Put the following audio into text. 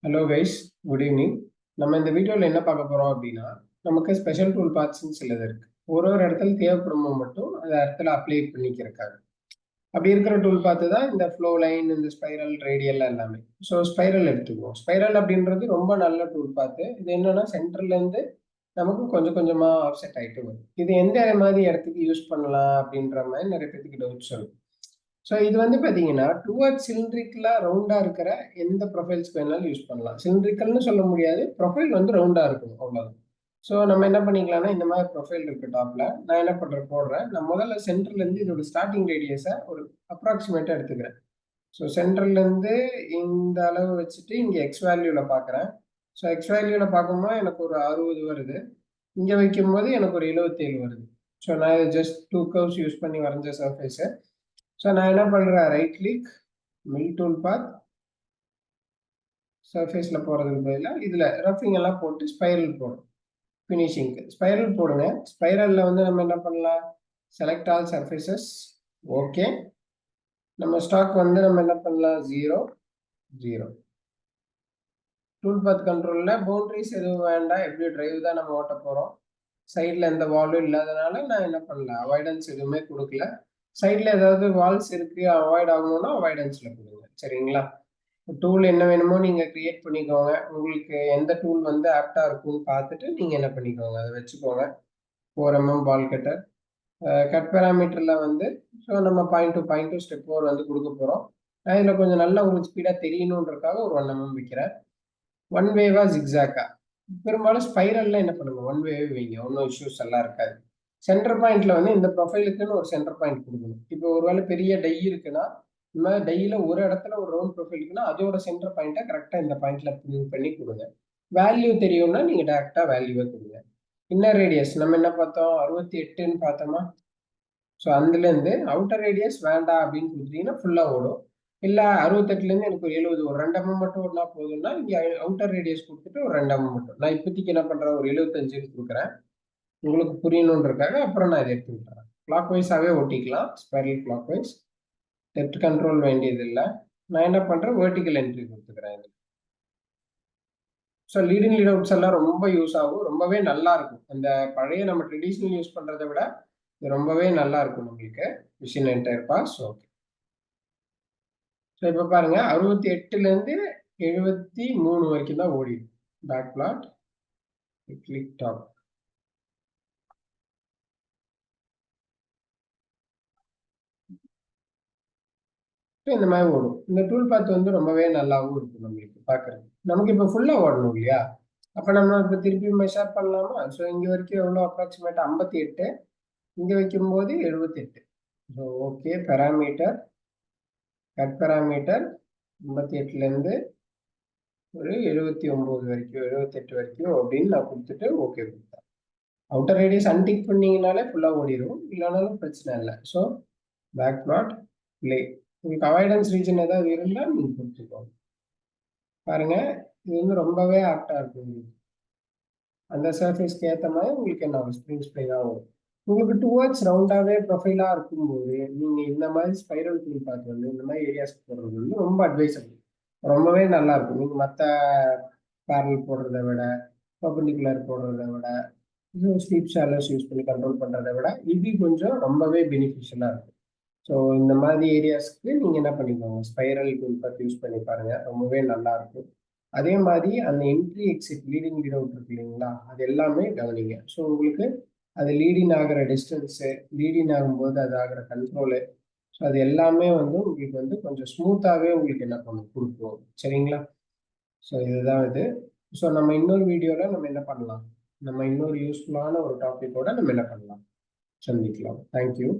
Hello guys, good evening. நம்ம இந்த வீடியோவில் என்ன பார்க்க போகிறோம் அப்படின்னா, நமக்கு ஸ்பெஷல் டூல் பார்ட்ஸ்ன்னு சிலது இருக்கு. ஒரு இடத்துல தேவைப்படுமோ மட்டும் அந்த இடத்துல அப்ளை பண்ணிக்கிறக்காங்க. அப்படி இருக்கிற டூல் பார்த்து தான் இந்த ஃப்ளோ லைன், இந்த ஸ்பைரல், ரேடியல் எல்லாமே. ஸோ ஸ்பைரல் எடுத்துக்குவோம். ஸ்பைரல் அப்படின்றது ரொம்ப நல்ல டூல் பார்த்து. இது என்னன்னா சென்டர்லேருந்து நமக்கு கொஞ்சம் கொஞ்சமாக ஆஃப்செட் ஆகிட்டு வரும். இது எந்த மாதிரி இடத்துக்கு யூஸ் பண்ணலாம் அப்படின்ற மாதிரி நிறைய பேருக்கு டவுட்ஸ் இருக்கும். ஸோ இது வந்து பார்த்தீங்கன்னா டுவர்ட்ஸ் சிலிண்ட்ரிக்கலாக ரவுண்டாக இருக்கிற எந்த ப்ரொஃபைல்ஸ்க்கு வேணாலும் யூஸ் பண்ணலாம். சிலிண்ட்ரிக்கல்னு சொல்ல முடியாது, ப்ரொஃபைல் வந்து ரவுண்டாக இருக்கணும், அவ்வளோதான். ஸோ நம்ம என்ன பண்ணிக்கலாம்னா, இந்த மாதிரி ப்ரொஃபைல் இருக்கு டாப்பில். நான் என்ன பண்ணுறேன், போடுறேன். நான் முதல்ல சென்டர்லேருந்து இதோட ஸ்டார்டிங் ரேடியஸை ஒரு அப்ராக்சிமேட்டாக எடுத்துக்கிறேன். ஸோ சென்டர்லேருந்து இந்த அளவு வச்சுட்டு இங்கே எக்ஸ் வேல்யூவில் பார்க்குறேன். ஸோ எக்ஸ் வேல்யூவில் பார்க்கும்போது எனக்கு ஒரு 60 வருது. இங்கே வைக்கும்போது எனக்கு ஒரு 77 வருது. ஸோ நான் இதை ஜஸ்ட் 2 கர்வ்ஸ் யூஸ் பண்ணி வரைஞ்ச சர்ஃபேஸு. ஸோ நான் என்ன பண்ணுறேன், right click, mill tool path, சர்ஃபேஸில் போகிறதுக்கு பதிலாக இதில் ரஃபிங் எல்லாம் போட்டு ஸ்பைரல் போடும். ஃபினிஷிங்க்கு ஸ்பைரல் போடுங்க. ஸ்பைரலில் வந்து நம்ம என்ன பண்ணலாம், செலக்ட் ஆல் சர்ஃபேசஸ், ஓகே. நம்ம ஸ்டாக் வந்து நம்ம என்ன பண்ணலாம், 0 0. டூல் பாத் கண்ட்ரோலில் பவுண்ட்ரிஸ் எதுவும் வேண்டாம், எப்படி டிரைவ் தான் நம்ம ஓட்ட போகிறோம். சைடில் எந்த வாலும் இல்லாதனால நான் என்ன பண்ணல, அவாய்டன்ஸ் எதுவுமே கொடுக்கல. சைடில் ஏதாவது வால்ஸ் இருக்குது, அவாய்ட் ஆகணும்னா அவாய்டன்ஸில் கொடுங்க, சரிங்களா. டூல் என்ன வேணுமோ நீங்கள் க்ரியேட் பண்ணிக்கோங்க. உங்களுக்கு எந்த டூல் வந்து ஆப்டாக இருக்கும்னு பார்த்துட்டு நீங்கள் என்ன பண்ணிக்கோங்க, அதை வச்சுக்கோங்க. 4mm பால் கட்டர். கட் பேராமீட்டரில் வந்து ஸோ நம்ம 0.2 ஸ்டெப் 4 வந்து கொடுக்க போகிறோம். நான் இதில் கொஞ்சம் நல்லா உங்களுக்கு ஸ்பீடாக தெரியணுன்றதுக்காக ஒரு 1mm வைக்கிறேன். ஒன் வேவா ஜிக்ஸாக்கா, பெரும்பாலும் ஸ்பைரலில் என்ன பண்ணுங்க, ஒன் வேவே வைங்க, ஒன்றும் இஷ்யூஸ் எல்லாம் இருக்காது. சென்டர் பாயிண்ட்ல வந்து இந்த ப்ரொஃபைலுக்குன்னு ஒரு சென்டர் பாயிண்ட் கொடுக்கணும். இப்போ ஒருவேளை பெரிய டை இருக்குன்னா, இந்த மாதிரி டையில ஒரு இடத்துல ஒரு ரவுண்ட் ப்ரொஃபைல் இருக்குன்னா அதோட சென்டர் பாயிண்ட்டை கரெக்டாக இந்த பாயிண்ட்ல பின் பண்ணி கொடுங்க. வேல்யூ தெரியும்னா நீங்கள் டேரெக்டாக வேல்யூவை கொடுங்க. இன்னர் ரேடியஸ் நம்ம என்ன பார்த்தோம், 68ன்னு பார்த்தோமா. ஸோ அதுலேருந்து அவுட்டர் ரேடியஸ் வேண்டாம் அப்படின்னு கொடுத்தீங்கன்னா ஃபுல்லாக ஓடும். இல்லை 68லேருந்து எனக்கு ஒரு 70, ஒரு 2mm மட்டும் ஓடினா போதும்னா இங்கே அவுட்டர் ரேடியஸ் கொடுத்துட்டு ஒரு 2mm மட்டும். நான் இப்போதைக்கு என்ன பண்ணுறேன், ஒரு 75ன்னு கொடுக்குறேன், உங்களுக்கு புரியணுன்றக்காக. அப்புறம் நான் இதை எடுத்து விட்டுறேன். கிளாக் வைஸாகவே ஓட்டிக்கலாம், spiral clockwise. Depth control வேண்டியது இல்லை. நான் என்ன பண்ணுறேன், வெர்டிக்கல் என்ட்ரி கொடுத்துக்கிறேன் இது. ஸோ லீடிங் லீட் அவுட்ஸ் எல்லாம் ரொம்ப யூஸ் ஆகும், ரொம்பவே நல்லா இருக்கும். அந்த பழைய நம்ம ட்ரெடிஷ்னல் யூஸ் பண்ணுறதை விட இது ரொம்பவே நல்லா இருக்கும் உங்களுக்கு. Machine entire pass, okay. So இப்போ பாருங்க, 68லேருந்து 73 வரைக்கும் தான் ஓடிடும். Back flat, click top. இந்த மாதிரி ஓடும். இந்த டூல் பாத் வந்து ரொம்பவே நல்லாவும் இருக்கும் நம்மளுக்கு பார்க்கறது. நமக்கு இப்போ ஃபுல்லாக ஓடணும் இல்லையா, அப்போ நம்ம இப்போ திருப்பி மெஷர் பண்ணலாமா. ஸோ இங்கே வரைக்கும் எவ்வளோ, அப்ராக்சிமேட்டாக 58, இங்கே வைக்கும்போது 78. So okay, parameter, cut parameter 58லேருந்து ஒரு 79 வரைக்கும், 78 வரைக்கும் அப்படின்னு நான் கொடுத்துட்டு ஓகே கொடுத்தேன். அவுட்டர் ரேடியஸ் அன்டிக் பண்ணீங்கனாலே ஃபுல்லாக ஓடிடும், இல்லைனாலும் பிரச்சனை இல்லை. So back flat, play. உங்களுக்கு அவாய்டன்ஸ் ரீஜன் ஏதாவது இருந்தால் நீங்கள் கொடுத்துக்கோங்க. பாருங்க, இது வந்து ரொம்பவே ஆப்டாக இருக்கும். அந்த சர்ஃபேஸ்க்கு ஏற்ற மாதிரி உங்களுக்கு என்ன ஆகும், ஸ்ப்ரிங் ஸ்ப்ரிங்காக வரும். உங்களுக்கு டுவர்ட்ஸ் ரவுண்டாகவே ப்ரொஃபைலாக இருக்கும்போது நீங்கள் இந்த மாதிரி ஸ்பைரல் டூல் பார்த்து வந்து இந்த மாதிரி ஏரியாஸ்க்கு போடுறது வந்து ரொம்ப அட்வைசபிள், ரொம்பவே நல்லா இருக்கும். நீங்கள் மற்ற பேரல் போடுறத விட, பர்பெண்டிகுலர் போடுறத விட, இன்னும் ஸ்லீப் ஷேலர்ஸ் யூஸ் பண்ணி கண்ட்ரோல் பண்ணுறதை விட இது கொஞ்சம் ரொம்பவே பெனிஃபிஷியலாக இருக்கும். ஸோ இந்த மாதிரி ஏரியாஸ்க்கு நீங்கள் என்ன பண்ணிக்கோங்க, ஸ்பைரல் டூல் பார்த்து யூஸ் பண்ணி பாருங்கள், ரொம்பவே நல்லா இருக்கும். அதே மாதிரி அந்த entry exit, leading lead out இருக்கு இல்லைங்களா, அது எல்லாமே கவனிங்க. ஸோ உங்களுக்கு அது லீடிங் ஆகிற டிஸ்டன்ஸு, லீடிங் ஆகும்போது அது ஆகிற கண்ட்ரோலு, ஸோ அது எல்லாமே வந்து உங்களுக்கு வந்து கொஞ்சம் ஸ்மூத்தாகவே உங்களுக்கு என்ன பண்ணும், கொடுக்கும், சரிங்களா. ஸோ இதுதான் இது. ஸோ நம்ம இன்னொரு வீடியோவில் நம்ம என்ன பண்ணலாம், நம்ம இன்னொரு யூஸ்ஃபுல்லான ஒரு டாபிக்கோட நம்ம என்ன பண்ணலாம், சந்திக்கலாம். தேங்க்யூ.